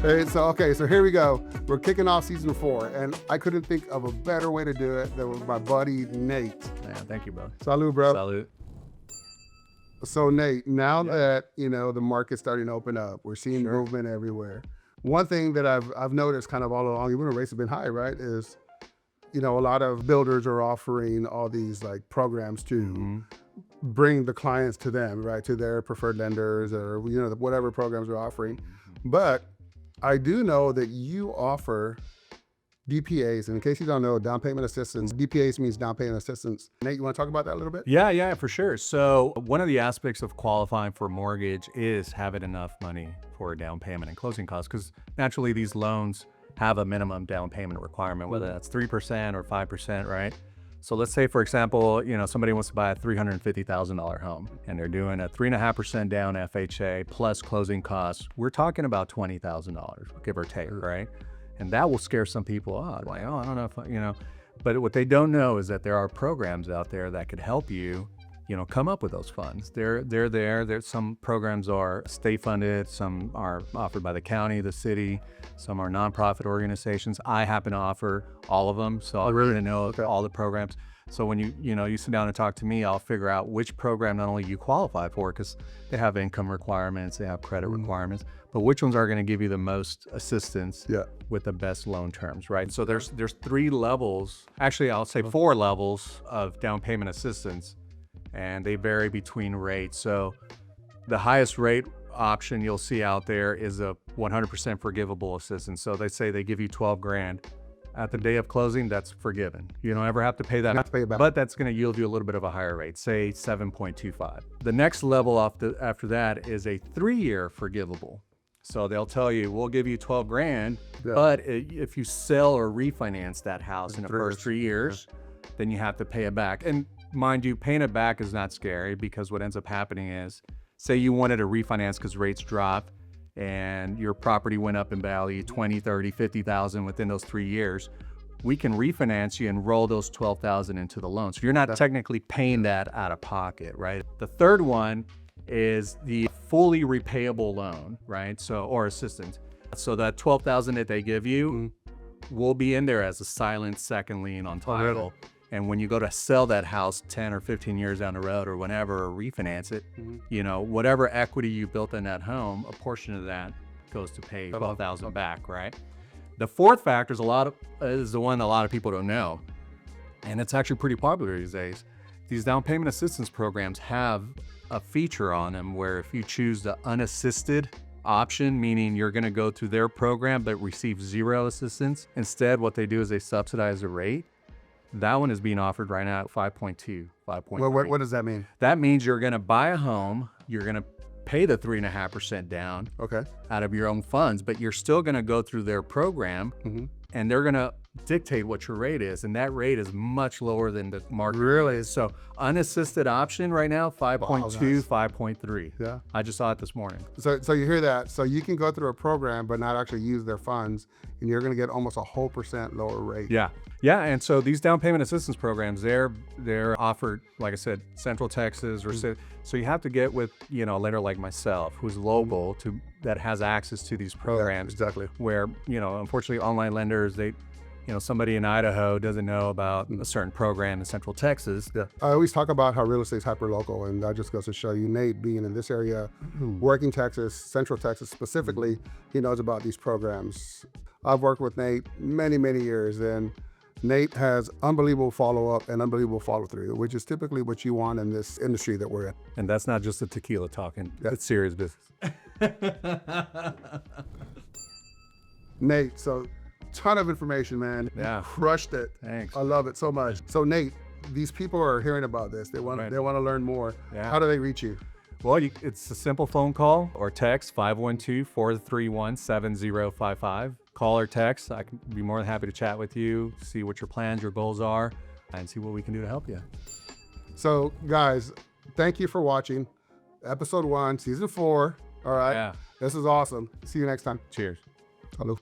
Hey, so here we go. We're kicking off season 4, and I couldn't think of a better way to do it than with my buddy Nate. Yeah, thank you, bro. Salud, bro. Salud. So Nate, now that the market's starting to open up, we're seeing movement everywhere. One thing that I've noticed kind of all along, even though rates have been high, right, is a lot of builders are offering all these like programs to bring the clients to them, right, to their preferred lenders or whatever programs they're offering. But I do know that you offer DPAs, and in case you don't know, down payment assistance. DPAs means down payment assistance. Nate, you want to talk about that a little bit? Yeah, for sure. So one of the aspects of qualifying for a mortgage is having enough money for a down payment and closing costs, because naturally these loans have a minimum down payment requirement, whether that's 3% or 5%, right? So let's say, for example, somebody wants to buy a $350,000 home and they're doing a 3.5% down FHA plus closing costs. We're talking about $20,000, give or take, right? And that will scare some people out. Like, I don't know if, but what they don't know is that there are programs out there that could help you, come up with those funds. They're there. There's some programs are state funded, some are offered by the county, the city, some are nonprofit organizations. I happen to offer all of them, so I really know all the programs. So when you sit down and talk to me, I'll figure out which program not only you qualify for, because they have income requirements, they have credit requirements, but which ones are going to give you the most assistance with the best loan terms, right? So there's 3 levels, actually I'll say 4 levels of down payment assistance, and they vary between rates. So the highest rate option you'll see out there is a 100% forgivable assistance. So they say they give you 12 grand. At the day of closing, that's forgiven. You don't ever have to pay that, but that's going to yield you a little bit of a higher rate, say 7.25. The next level after that is a 3-year forgivable. So they'll tell you, we'll give you 12 grand, but if you sell or refinance that house in the first 3 years, then you have to pay it back. And mind you, paying it back is not scary, because what ends up happening is, say you wanted to refinance because rates dropped and your property went up in value 20, 30, 50,000 within those 3 years, we can refinance you and roll those 12,000 into the loan. So you're not technically paying that out of pocket, right? The third one is the fully repayable loan, right? So, or assistance. So that 12,000 that they give you will be in there as a silent second lien on title. And when you go to sell that house 10 or 15 years down the road or whenever, or refinance it, whatever equity you built in that home, a portion of that goes to pay 12,000 back, right? The fourth factor is the one a lot of people don't know, and it's actually pretty popular these days. These down payment assistance programs have a feature on them where if you choose the unassisted option, meaning you're going to go through their program but receive 0 assistance, instead what they do is they subsidize the rate. That one is being offered right now at 5.2, 5.3. Well, what does that mean? That means you're going to buy a home, you're going to pay the 3.5% down out of your own funds, but you're still going to go through their program, and they're going to dictate what your rate is, and that rate is much lower than the market. Really? So unassisted option right now, 5.2, 5.3. Yeah. I just saw it this morning. So you hear that? So you can go through a program but not actually use their funds, and you're going to get almost a whole % lower rate. Yeah, and so these down payment assistance programs, they're offered, like I said, Central Texas, or so you have to get with a lender like myself, who's local, that has access to these programs. Yeah, exactly. Where unfortunately, online lenders, somebody in Idaho doesn't know about a certain program in Central Texas. Yeah, I always talk about how real estate is hyper local, and that just goes to show you, Nate, being in this area, working Texas, Central Texas specifically, he knows about these programs. I've worked with Nate many, many years, and Nate has unbelievable follow-up and unbelievable follow-through, which is typically what you want in this industry that we're in. And that's not just a tequila talking, that's serious business. Nate, so ton of information, man. Yeah. You crushed it. Thanks. I love it so much. So Nate, these people are hearing about this. They want to learn more. Yeah. How do they reach you? Well, it's a simple phone call or text, 512-431-7055. Call or text. I can be more than happy to chat with you, see what your plans, your goals are, and see what we can do to help you. So guys, thank you for watching episode 1, season 4. All right. Yeah. This is awesome. See you next time. Cheers. Hello.